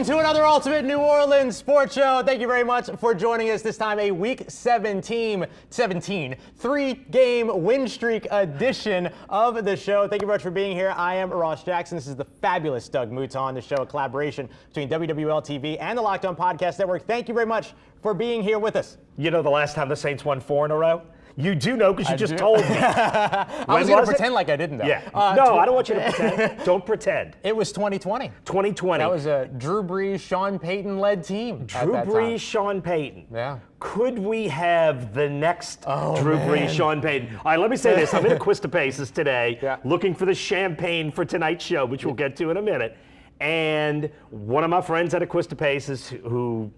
to another Ultimate New Orleans Sports Show. Thank you very much for joining us. This time a Week 17 three-game win streak edition of the show. Thank you very much for being here. I am Ross Jackson. This is the fabulous Doug Mouton, the show, a collaboration between WWL TV and the Locked On Podcast Network. Thank you very much for being here with us. You know the last time the Saints won 4 in a row? You do know because you just told me. I was going to pretend like I didn't, though. Yeah. No, I don't want you to pretend. Don't pretend. It was 2020. 2020. That was a Drew Brees, Sean Payton-led team. Drew Brees, Sean Payton. Yeah. Could we have the next Drew Brees, Sean Payton? All right, let me say this. I'm in Aquista Paces today, looking for the champagne for tonight's show, which we'll get to in a minute. And one of my friends at Aquista Paces, who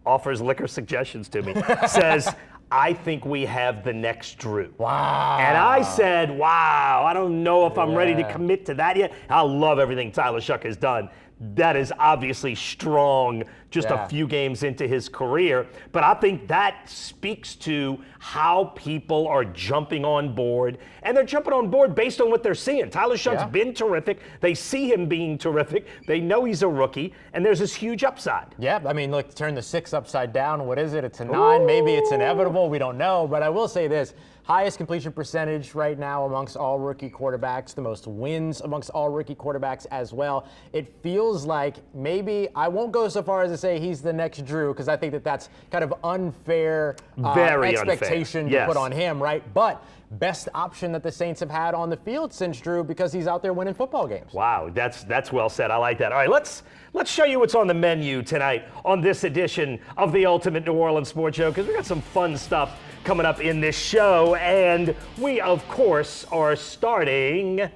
offers liquor suggestions to me, says, I think we have the next Drew. Wow. And I said, wow, I don't know if I'm ready to commit to that yet. I love everything Tyler Shuck has done. That is obviously strong just a few games into his career. But I think that speaks to how people are jumping on board. And they're jumping on board based on what they're seeing. Tyler Shuck's been terrific. They see him being terrific. They know he's a rookie. And there's this huge upside. Yeah, I mean, look, turn the 6 upside down. What is it? It's a 9. Maybe it's inevitable. We don't know. But I will say this. Highest completion percentage right now amongst all rookie quarterbacks, the most wins amongst all rookie quarterbacks as well. It feels like maybe, I won't go so far as to say he's the next Drew, because I think that that's kind of unfair expectation to put on him, right? But best option that the Saints have had on the field since Drew, because he's out there winning football games. Wow, that's well said. I like that. All right, let's show you what's on the menu tonight on this edition of the Ultimate New Orleans Sports Show, because we got some fun stuff coming up in this show, and we, of course, are starting.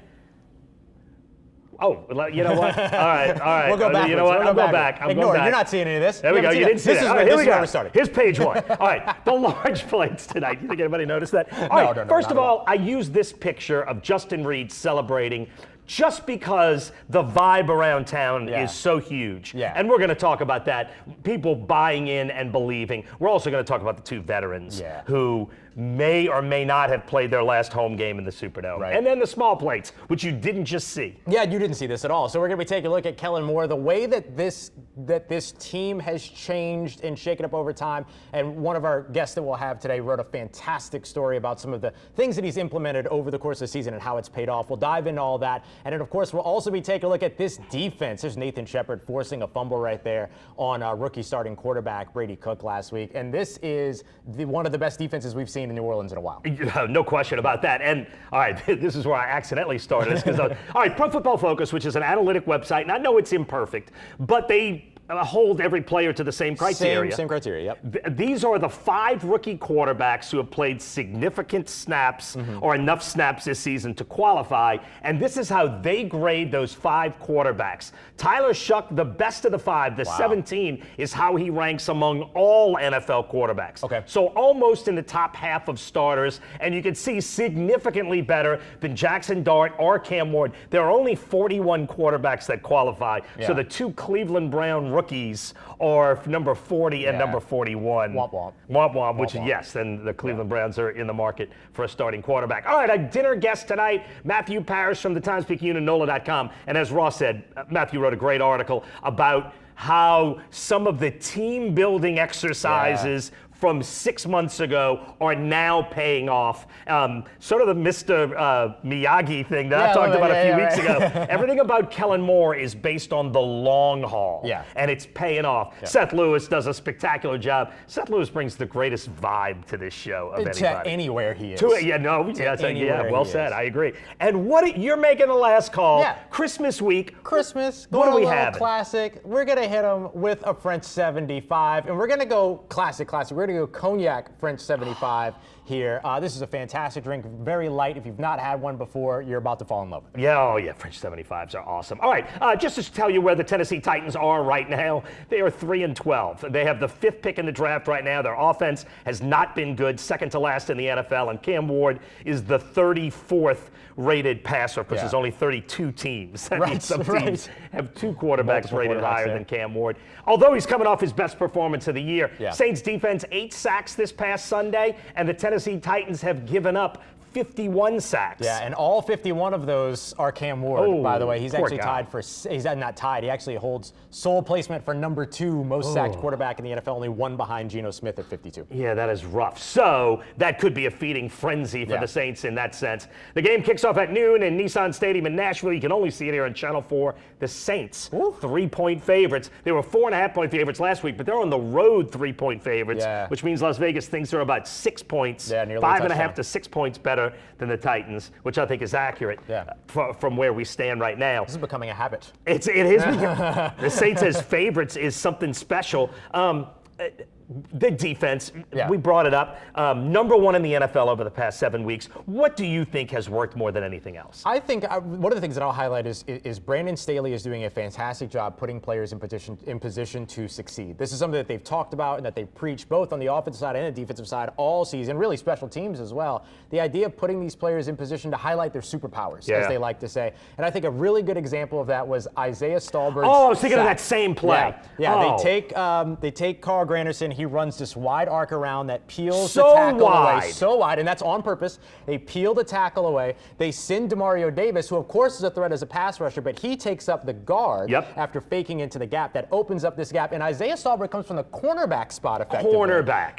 Oh, you know what? All right. We'll go back. You know what? I'll go back. Ignore it. You're not seeing any of this. There we go. You didn't see that. All right, here we go. Here's page 1. All right, the large plates tonight. You think anybody noticed that? All right, first of all, I use this picture of Justin Reed celebrating just because the vibe around town is so huge. Yeah. And we're going to talk about that. People buying in and believing. We're also going to talk about the 2 veterans who may or may not have played their last home game in the Superdome. Right. And then the small plates, which you didn't just see. Yeah, you didn't see this at all. So we're going to be taking a look at Kellen Moore, the way that this team has changed and shaken up over time. And one of our guests that we'll have today wrote a fantastic story about some of the things that he's implemented over the course of the season and how it's paid off. We'll dive into all that. And then, of course, we'll also be taking a look at this defense. There's Nathan Shepard forcing a fumble right there on rookie starting quarterback Brady Cook last week. And this is one of the best defenses we've seen in New Orleans in a while. No question about that. And all right, this is where I accidentally started this because all right, Pro Football Focus, which is an analytic website, and I know it's imperfect, but they hold every player to the same criteria. Same criteria, yep. These are the 5 rookie quarterbacks who have played significant snaps or enough snaps this season to qualify, and this is how they grade those 5 quarterbacks. Tyler Shuck, the best of the 5, the 17, is how he ranks among all NFL quarterbacks. Okay. So almost in the top half of starters, and you can see significantly better than Jackson Dart or Cam Ward. There are only 41 quarterbacks that qualify, so the 2 Cleveland Brown rookies are number 40 and number 41. Womp womp. Womp womp, which is, yes, and the Cleveland Browns are in the market for a starting quarterback. All right, a dinner guest tonight, Matthew Parrish from the Times-Picayune and NOLA.com. And as Ross said, Matthew wrote a great article about how some of the team-building exercises from 6 months ago are now paying off. Sort of the Mr. Miyagi thing that I talked about a few weeks ago. Everything about Kellen Moore is based on the long haul, and it's paying off. Seth Lewis does a spectacular job. Seth Lewis brings the greatest vibe to this show of anybody. To anywhere he is. Well said. I agree. And what you're making the last call, Christmas week. Christmas, what do we have? Classic. We're going to hit them with a French 75, and we're going to go classic. We're going to go cognac French 75 here. This is a fantastic drink, very light. If you've not had one before, you're about to fall in love with it. Yeah, French 75s are awesome. All right, just to tell you where the Tennessee Titans are right now, they are 3-12. They have the 5th pick in the draft right now. Their offense has not been good, second to last in the NFL, and Cam Ward is the 34th rated passer, because there's only 32 teams. That means some teams have 2 quarterbacks rated higher than Cam Ward. Although he's coming off his best performance of the year. Saints defense, 8 sacks this past Sunday, and the Tennessee Titans have given up 51 sacks. Yeah, and all 51 of those are Cam Ward, by the way. He's poor actually guy. tied for, he's not tied, he actually holds sole placement for number 2 most sacked quarterback in the NFL, only one behind Geno Smith at 52. Yeah, that is rough. So that could be a feeding frenzy for the Saints in that sense. The game kicks off at noon in Nissan Stadium in Nashville. You can only see it here on Channel 4. The Saints, 3-point favorites. They were 4.5-point favorites last week, but they're on the road 3-point favorites, which means Las Vegas thinks they're about 6 points, nearly 5.5 to 6 points better than the Titans, which I think is accurate from where we stand right now. This is becoming a habit. It is. The Saints as favorites is something special. The defense, we brought it up, number 1 in the NFL over the past 7 weeks. What do you think has worked more than anything else? I think one of the things that I'll highlight is Brandon Staley is doing a fantastic job putting players in position to succeed. This is something that they've talked about and that they've preached both on the offensive side and the defensive side all season, really special teams as well. The idea of putting these players in position to highlight their superpowers, as they like to say. And I think a really good example of that was Isaiah Stallbird's I was thinking sack. of that same play. They take Carl Granderson. He runs this wide arc around that peels So the tackle wide. away. So wide, and that's on purpose. They peel the tackle away. They send Demario Davis, who of course is a threat as a pass rusher, but he takes up the guard after faking into the gap. That opens up this gap, and Isaiah Stallbird comes from the cornerback spot effectively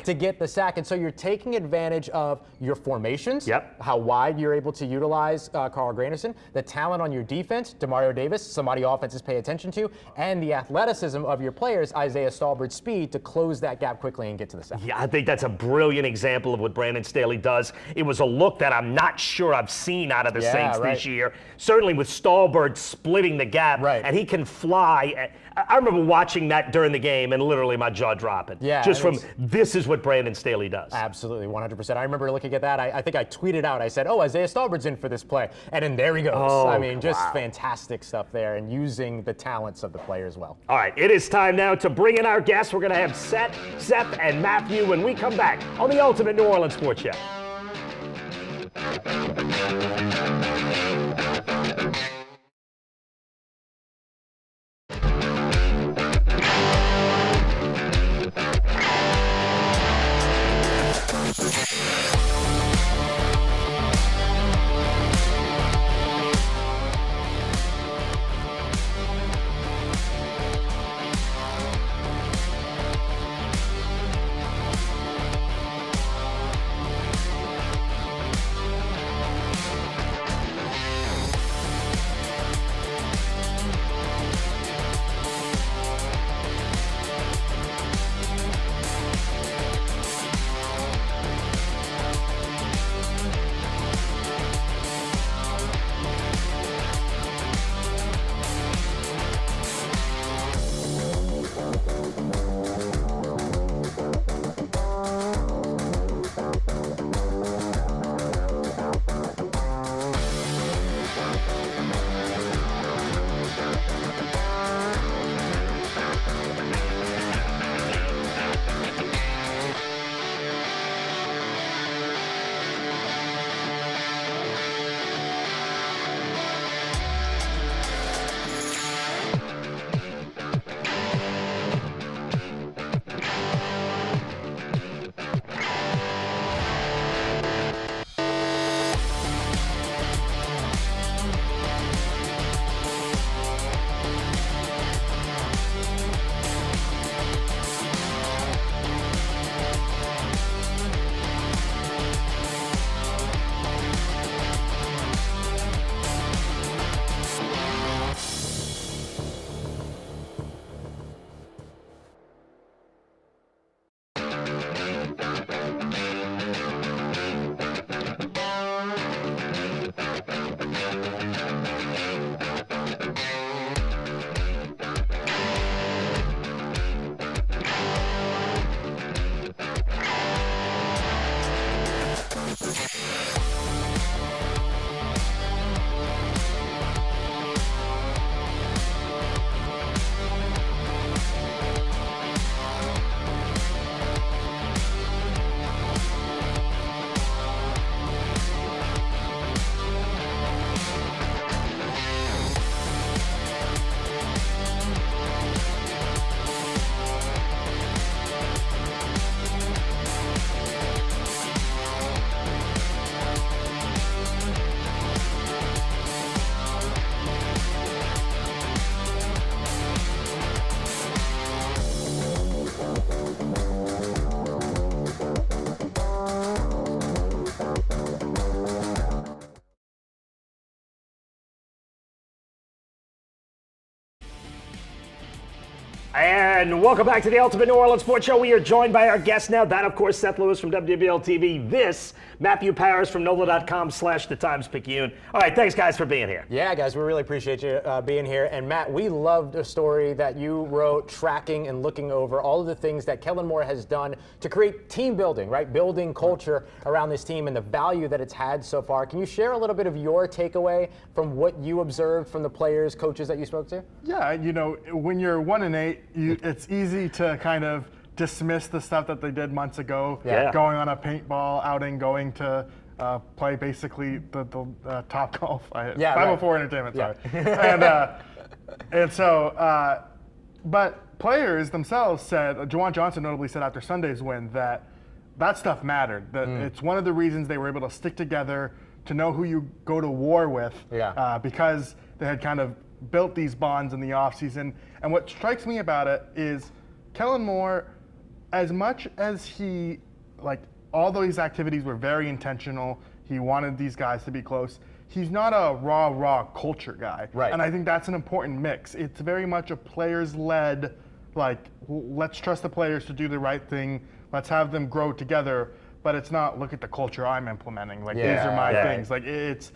to get the sack. And so you're taking advantage of your formations, how wide you're able to utilize Carl Granderson, the talent on your defense, Demario Davis, somebody offenses pay attention to, and the athleticism of your players, Isaiah Stallbird's speed to close that gap quickly and get to the sack. Yeah, I think that's a brilliant example of what Brandon Staley does. It was a look that I'm not sure I've seen out of the Saints this year. Certainly with Stallbird splitting the gap, and he can fly. I remember watching that during the game and literally my jaw dropping. Just from this is what Brandon Staley does. Absolutely, 100%. I remember looking at that. I think I tweeted out. I said, "Oh, Isaiah Stallbird's in for this play," and then there he goes. I mean, just fantastic stuff there, and using the talents of the players well. All right, it is time now to bring in our guests. We're going to have Seth, and Matthew when we come back on the Ultimate New Orleans Sports Show. And welcome back to the Ultimate New Orleans Sports Show. We are joined by our guest now. That, of course, Seth Lewis from WBL TV. This, Matthew Paris from NOLA.com/TheTimesPicayune. All right, thanks, guys, for being here. Yeah, guys, we really appreciate you being here. And Matt, we loved a story that you wrote tracking and looking over all of the things that Kellen Moore has done to create team building, right? Building culture around this team and the value that it's had so far. Can you share a little bit of your takeaway from what you observed from the players, coaches that you spoke to? Yeah, when you're 1-8, it's easy to kind of dismiss the stuff that they did months ago. Yeah. Going on a paintball outing, going to play basically the Top Golf. 504 right. Entertainment, Yeah. sorry. and so, but players themselves said, Juwan Johnson notably said after Sunday's win that stuff mattered. That it's one of the reasons they were able to stick together, to know who you go to war with, because they had kind of built these bonds in the offseason. And what strikes me about it is Kellen Moore, as much as he, all these activities were very intentional, he wanted these guys to be close, he's not a raw culture guy. Right. And I think that's an important mix. It's very much a players-led, let's trust the players to do the right thing, let's have them grow together, but it's not, look at the culture I'm implementing, these are my things.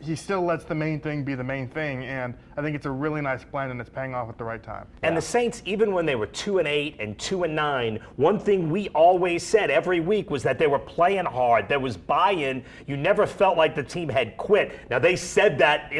He still lets the main thing be the main thing, and I think it's a really nice blend, and it's paying off at the right time. And the Saints, even when they were 2-8 and 2-9, one thing we always said every week was that they were playing hard. There was buy-in. You never felt like the team had quit. Now, they said that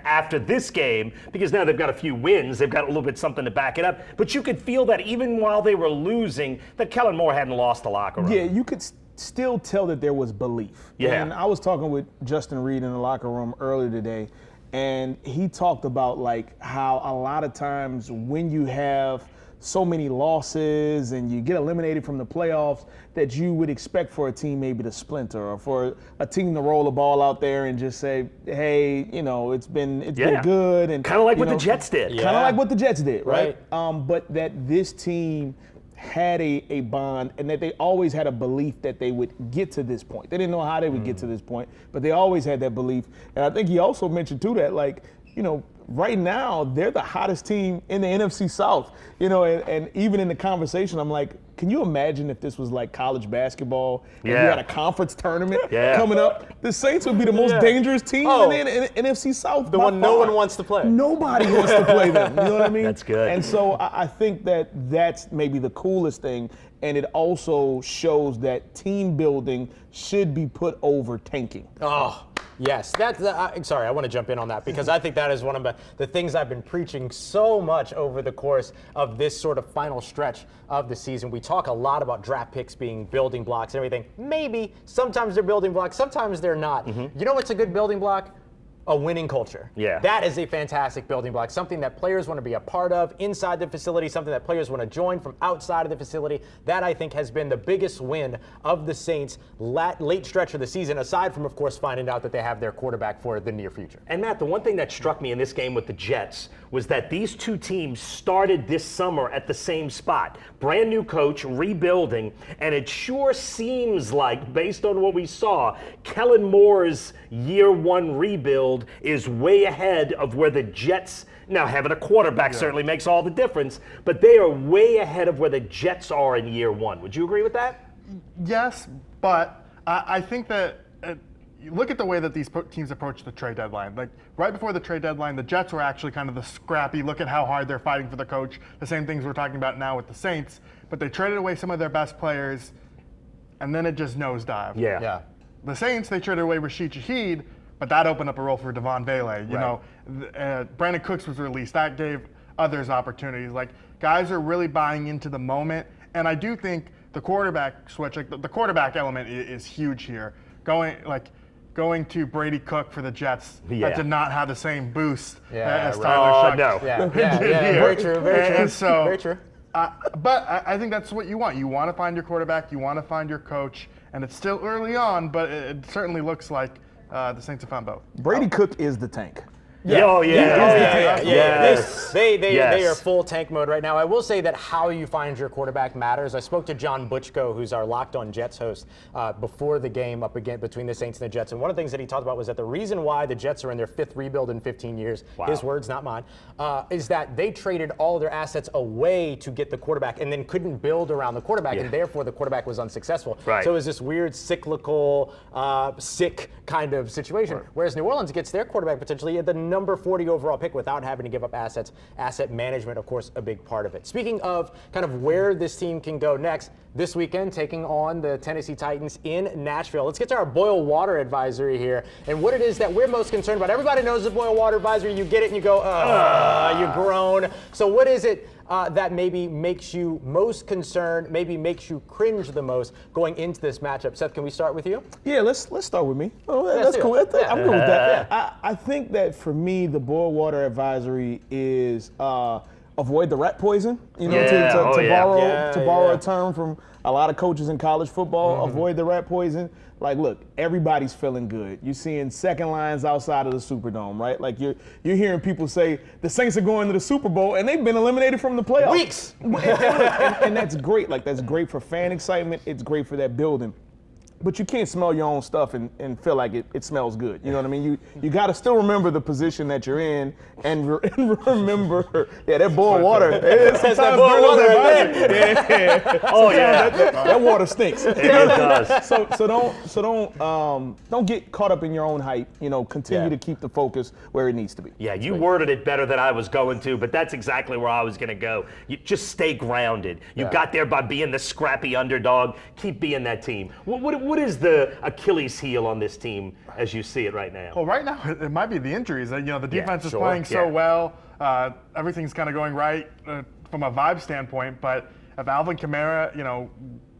after this game, because now they've got a few wins. They've got a little bit something to back it up. But you could feel that even while they were losing, that Kellen Moore hadn't lost the locker room. Yeah, you could still tell that there was belief. Yeah. And I was talking with Justin Reed in the locker room earlier today, and he talked about how a lot of times when you have so many losses and you get eliminated from the playoffs, that you would expect for a team maybe to splinter, or for a team to roll the ball out there and just say, hey, it's been good. And kind of like what the Jets did. Kind of like what the Jets did, right? But that this team had a bond, and that they always had a belief that they would get to this point. They didn't know how they would get to this point, but they always had that belief. And I think he also mentioned too that right now they're the hottest team in the NFC South. And even in the conversation, I'm like, can you imagine if this was like college basketball and you had a conference tournament coming up? The Saints would be the most dangerous team in the NFC South. The one no one wants to play. Nobody wants to play them. You know what I mean? That's good. And so I think that's maybe the coolest thing. And it also shows that team building should be put over tanking. Oh, yes. Sorry, I want to jump in on that, because I think that is one of the things I've been preaching so much over the course of this sort of final stretch of the season. We talk a lot about draft picks being building blocks and everything. Maybe sometimes they're building blocks, sometimes they're not. You know what's a good building block? A winning culture. Yeah. That is a fantastic building block, something that players want to be a part of inside the facility, something that players want to join from outside of the facility. That, I think, has been the biggest win of the Saints late stretch of the season, aside from, of course, finding out that they have their quarterback for the near future. And Matt, the one thing that struck me in this game with the Jets was that these two teams started this summer at the same spot. Brand new coach, rebuilding, and it sure seems like, based on what we saw, Kellen Moore's year one rebuild is way ahead of where the Jets, now having a quarterback certainly makes all the difference, but they are way ahead of where the Jets are in year one. Would you agree with that? Yes, but I think that you look at the way that these teams approach the trade deadline. Right before the trade deadline, the Jets were actually kind of the scrappy, look at how hard they're fighting for the coach, the same things we're talking about now with the Saints, but they traded away some of their best players, and then it just nosedived. Yeah. The Saints, they traded away Rashid Shaheed, but that opened up a role for Devon Vele. Brandon Cooks was released. That gave others opportunities. Guys are really buying into the moment, and I do think the quarterback switch, the quarterback element is huge here. Going to Brady Cook for the Jets, that did not have the same boost as Tyler Shuck. No. Yeah, very true, very true. And so, very true. But I think that's what you want. You want to find your quarterback, you want to find your coach, and it's still early on, but it certainly looks like the Saints have found both. Brady Cook is the tank. Oh, yeah. Yes. They are full tank mode right now. I will say that how you find your quarterback matters. I spoke to John Butchko, who's our Locked On Jets host, before the game up again between the Saints and the Jets. And one of the things that he talked about was that the reason why the Jets are in their 5th rebuild in 15 years, his words, not mine, is that they traded all of their assets away to get the quarterback and then couldn't build around the quarterback, and therefore the quarterback was unsuccessful. Right. So it was this weird cyclical, sick kind of situation. Right. Whereas New Orleans gets their quarterback potentially at the number 40 overall pick without having to give up assets. Asset management, of course, a big part of it. Speaking of kind of where this team can go next, this weekend taking on the Tennessee Titans in Nashville. Let's get to our boil water advisory here and what it is that we're most concerned about. Everybody knows the boil water advisory. You get it and you go, you groan. So what is it that maybe makes you most concerned, maybe makes you cringe the most going into this matchup? Seth, can we start with you? Yeah, let's start with me. Oh, that's cool. I'm good with that. I think that for me, the boil water advisory is avoid the rat poison. You know, to borrow a term from a lot of coaches in college football. Avoid the rat poison. Like, look, everybody's feeling good. You're seeing second lines outside of the Superdome, right? Like you're hearing people say the Saints are going to the Super Bowl and they've been eliminated from the playoffs. Weeks. and that's great. Like, that's great for fan excitement. It's great for that building. But you can't smell your own stuff and feel like it smells good. You know what I mean? You got to still remember the position that you're in and remember, that boiled water. That boiled water that water stinks. It does. So don't get caught up in your own hype. You know, continue to keep the focus where it needs to be. Yeah, you worded it better than I was going to, but that's exactly where I was going to go. You just stay grounded. You got there by being the scrappy underdog. Keep being that team. What is the Achilles heel on this team as you see it right now? Well, right now it might be the injuries. You know, the defense is playing so well. Everything's kind of going right from a vibe standpoint. But if Alvin Kamara, you know,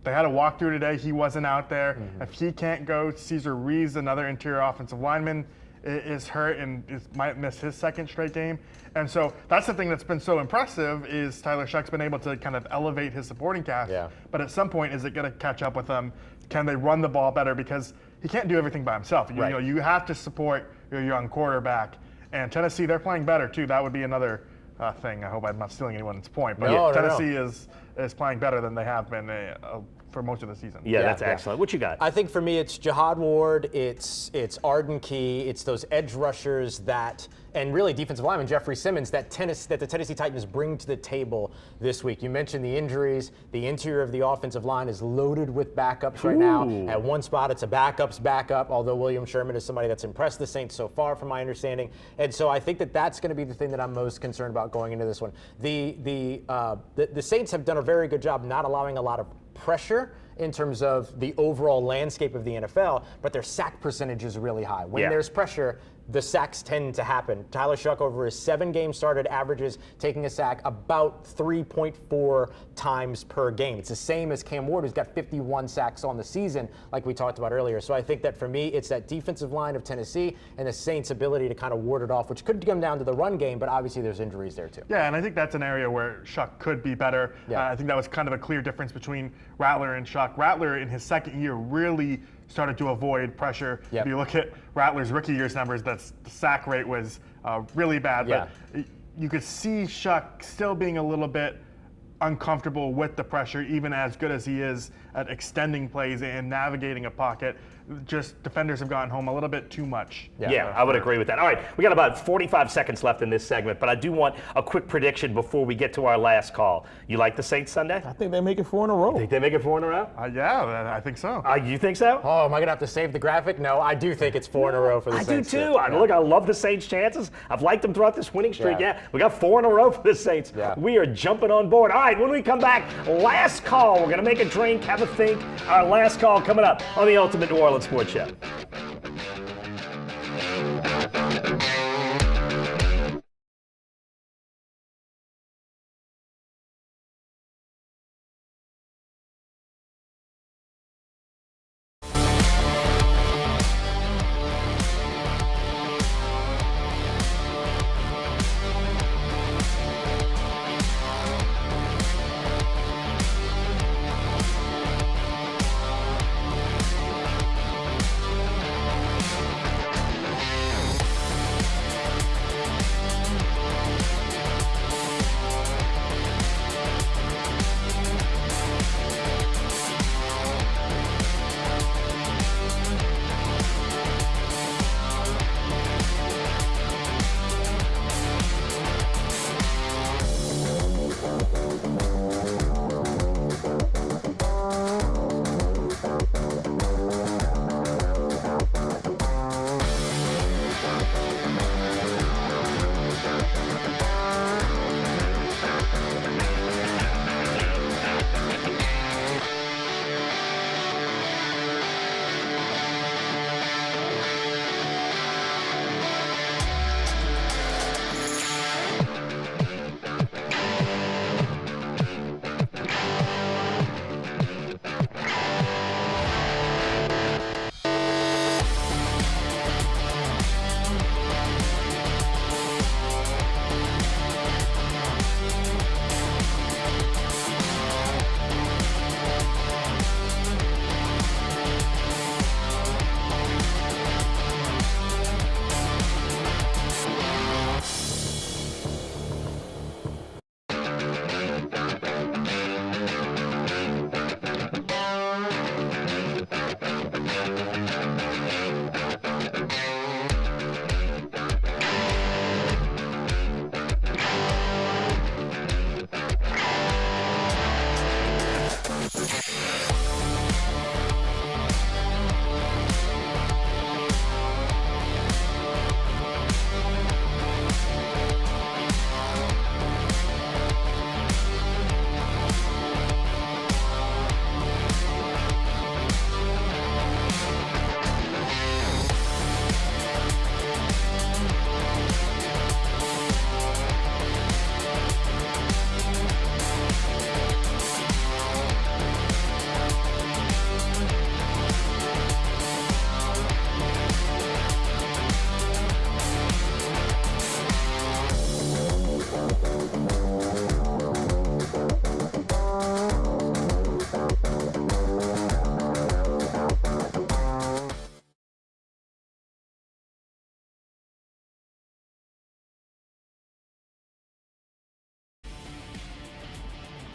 they had a walkthrough today. He wasn't out there. If he can't go, Cesar Ruiz, another interior offensive lineman, is hurt and might miss his second straight game. And so that's the thing that's been so impressive is Tyler Shuck's been able to kind of elevate his supporting cast. Yeah. But at some point, is it going to catch up with them? Can they run the ball better? Because he can't do everything by himself. You know, you have to support your young quarterback. And Tennessee, they're playing better too. That would be another thing. I hope I'm not stealing anyone's point. But Tennessee is playing better than they have been for most of the season. Yeah, that's excellent. What you got? I think for me, it's Jihad Ward, it's Arden Key, it's those edge rushers that, and really defensive lineman Jeffrey Simmons that the Tennessee Titans bring to the table this week. You mentioned the injuries. The interior of the offensive line is loaded with backups right now. At one spot, it's a backup's backup, although William Sherman is somebody that's impressed the Saints so far, from my understanding. And so I think that that's going to be the thing that I'm most concerned about going into this one. The Saints have done a very good job not allowing a lot of pressure in terms of the overall landscape of the NFL, but their sack percentage is really high. When there's pressure, the sacks tend to happen. Tyler Shuck, over his 7 games started, averages taking a sack about 3.4 times per game. It's the same as Cam Ward, who's got 51 sacks on the season, like we talked about earlier. So I think that for me, it's that defensive line of Tennessee and the Saints' ability to kind of ward it off, which could come down to the run game, but obviously there's injuries there too. Yeah, and I think that's an area where Shuck could be better. I think that was kind of a clear difference between Rattler and Shuck. Rattler, in his second year, really started to avoid pressure. If you look at Rattler's rookie year's numbers, the sack rate was really bad. But you could see Shuck still being a little bit uncomfortable with the pressure, even as good as he is at extending plays and navigating a pocket. Just defenders have gotten home a little bit too much. Yeah, I would agree with that. All right, we got about 45 seconds left in this segment, but I do want a quick prediction before we get to our last call. You like the Saints Sunday? I think they make it 4 in a row. Think they make it 4 in a row? Yeah, I think so. You think so? Oh, am I going to have to save the graphic? No, I do think it's 4 in a row for the Saints. I do too. Look, I love the Saints' chances. I've liked them throughout this winning streak. We got 4 in a row for the Saints. We are jumping on board. All right, when we come back, last call. We're going to make a drink, have a think. Our last call coming up on the Ultimate New Orleans Sports Show.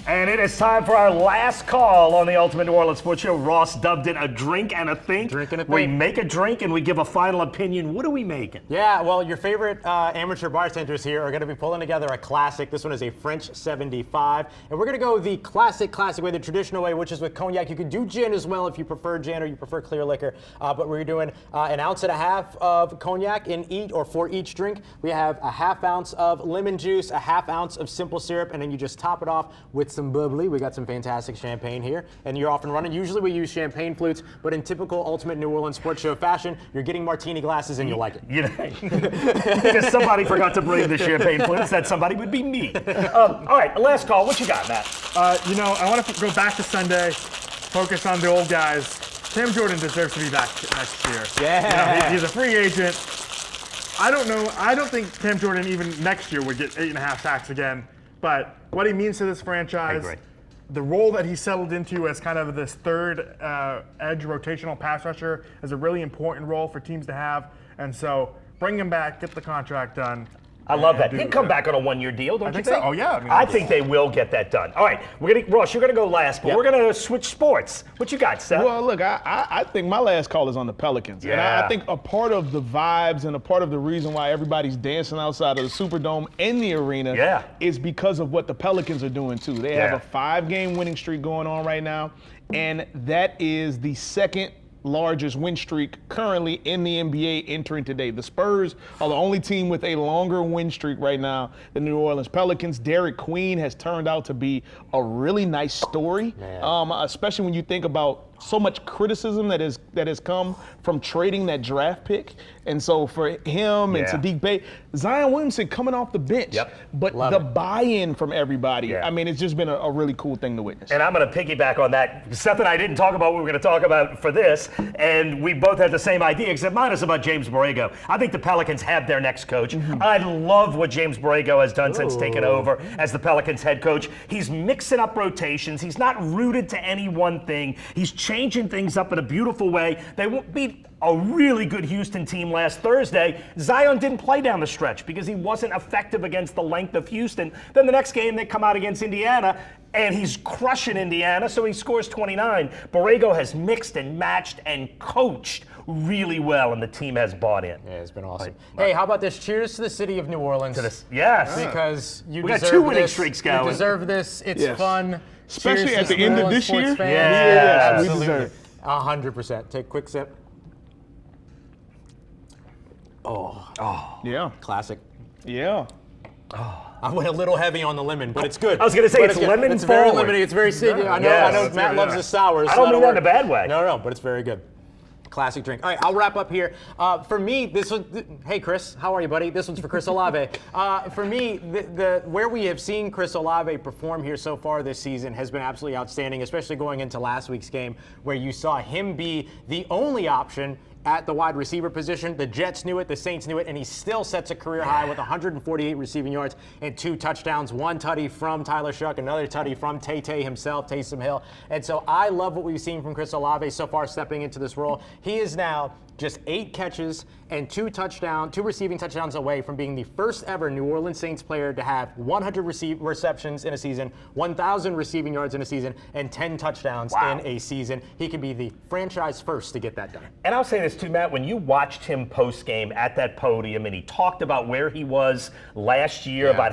And it is time for our last call on the Ultimate New Orleans Sports Show. Ross dubbed it a drink and a think. Drink and a We think. make a drink and we give a final opinion. What are we making? Yeah, well, your favorite amateur bartenders here are going to be pulling together a classic. This one is a French 75. And we're going to go the classic way, the traditional way, which is with cognac. You can do gin as well if you prefer gin or you prefer clear liquor. But we're doing an ounce and a half of cognac for each drink. We have a half ounce of lemon juice, a half ounce of simple syrup, and then you just top it off with some bubbly. We got some fantastic champagne here, and you're off and running. Usually we use champagne flutes, but in typical Ultimate New Orleans Sports Show fashion, you're getting martini glasses and you'll like it. You know, because somebody forgot to bring the champagne flutes, that somebody would be me. All right, last call. What you got, Matt? I want to go back to Sunday, focus on the old guys. Cam Jordan deserves to be back next year. Yeah. He's a free agent. I don't know. I don't think Cam Jordan even next year would get 8.5 sacks again. But what he means to this franchise, I agree. the role that he settled into as kind of this third edge rotational pass rusher is a really important role for teams to have. And so bring him back, get the contract done. I love that. and He'd do come it. back on a one-year deal, don't I you think think? so. Oh, yeah. I think they will get that done. All right, Ross, you're going to go last, but Yep. we're going to switch sports. What you got, Seth? Well, look, I think my last call is on the Pelicans. And Yeah. I think a part of the vibes and a part of the reason why everybody's dancing outside of the Superdome and the arena Yeah. is because of what the Pelicans are doing, too. They have Yeah. a 5-game winning streak going on right now, and that is the second largest win streak currently in the NBA entering today. The Spurs are the only team with a longer win streak right now than the New Orleans Pelicans. Derek Queen has turned out to be a really nice story, especially when you think about so much criticism that has come from trading that draft pick. And so for him and Yeah. Sadiq Bey, Zion Williamson coming off the bench, Yep. but Love the it. buy-in from everybody, Yeah. I mean, it's just been a really cool thing to witness. And I'm going to piggyback on that. Seth and I didn't talk about what we were going to talk about for this, and we both had the same idea, except mine is about James Borrego. I think the Pelicans have their next coach. I love what James Borrego has done since taking over as the Pelicans head coach. He's mixing up rotations. He's not rooted to any one thing. He's changing things up in a beautiful way. They won't beat a really good Houston team last Thursday. Zion didn't play down the stretch because he wasn't effective against the length of Houston. Then the next game they come out against Indiana and he's crushing Indiana, so he scores 29. Borrego has mixed and matched and coached really well, and the team has bought in. Yeah, it's been awesome. Hey, how about this? Cheers to the city of New Orleans. Yes. Because you We got deserve 2 winning this. streaks You going. deserve this. It's Yes. fun. Especially Cheers at to the end New of Orleans this year. sports fans. Yeah, we absolutely. deserve it. 100%. Take a quick sip. Yeah. Classic. Yeah. I went a little heavy on the lemon, but it's good. I was gonna say, But it's good. lemon It's very forward. lemony. It's very sweet. I know. Yes. I know. That's Matt good, loves yeah. his sours. I so don't mean that'll that in a work. bad way. No, but it's very good. Classic drink. All right, I'll wrap up here. For me, this was. Hey, Chris, how are you, buddy? This one's for Chris Olave. For me, the where we have seen Chris Olave perform here so far this season has been absolutely outstanding, especially going into last week's game where you saw him be the only option at the wide receiver position. The Jets knew it, the Saints knew it, and he still sets a career high with 148 receiving yards and 2 touchdowns. 1 tutty from Tyler Shuck, another tutty from Tay himself, Taysom Hill. And so I love what we've seen from Chris Olave so far stepping into this role. He is now just 8 catches and 2 receiving touchdowns away from being the first ever New Orleans Saints player to have 100 receptions in a season, 1,000 receiving yards in a season, and 10 touchdowns in a season. He could be the franchise first to get that done. And I'll say this too, Matt, when you watched him post-game at that podium and he talked about where he was last year, about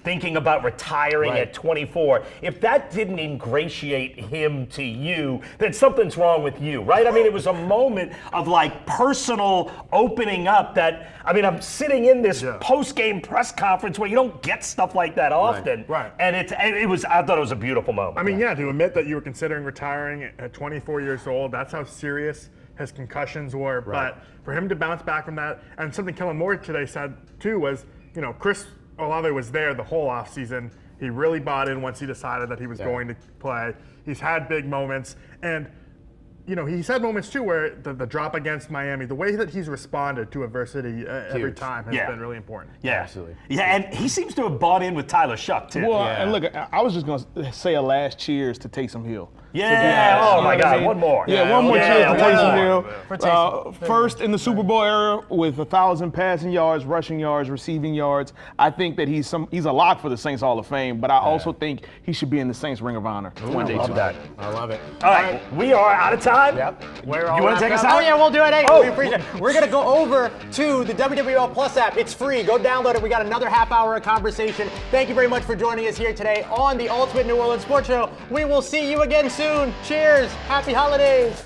thinking about retiring at 24, if that didn't ingratiate him to you, then something's wrong with you, right? I mean, it was a moment of like personal opening up that, I mean, I'm sitting in this post-game press conference where you don't get stuff like that often. Right. And I thought it was a beautiful moment. I mean, yeah, to admit that you were considering retiring at 24 years old, that's how serious his concussions were. But for him to bounce back from that, and something Kellen Moore today said too was, Chris Olave was there the whole offseason. He really bought in once he decided that he was going to play. He's had big moments. And he's had moments too where the drop against Miami, the way that he's responded to adversity every time has been really important. Yeah, Absolutely. Yeah, and he seems to have bought in with Tyler Shuck too. Well, and look, I was just going to say a last cheers to Taysom Hill. Yeah. Oh my God. One more. Yeah, one more Yeah, cheers to one Taysom more. Hill. For Taysom. First in the Super Bowl era with 1,000 passing yards, rushing yards, receiving yards. I think that he's a lock for the Saints Hall of Fame, but I also think he should be in the Saints Ring of Honor one day too. I love it. All right, we are out of time. Yep. We're You all want to take wrapped us up. out? Oh yeah, we'll do it. Hey, Oh. we appreciate it. We're gonna go over to the WWL Plus app. It's free. Go download it. We got another half hour of conversation. Thank you very much for joining us here today on the Ultimate New Orleans Sports Show. We will see you again soon. Cheers. Happy holidays.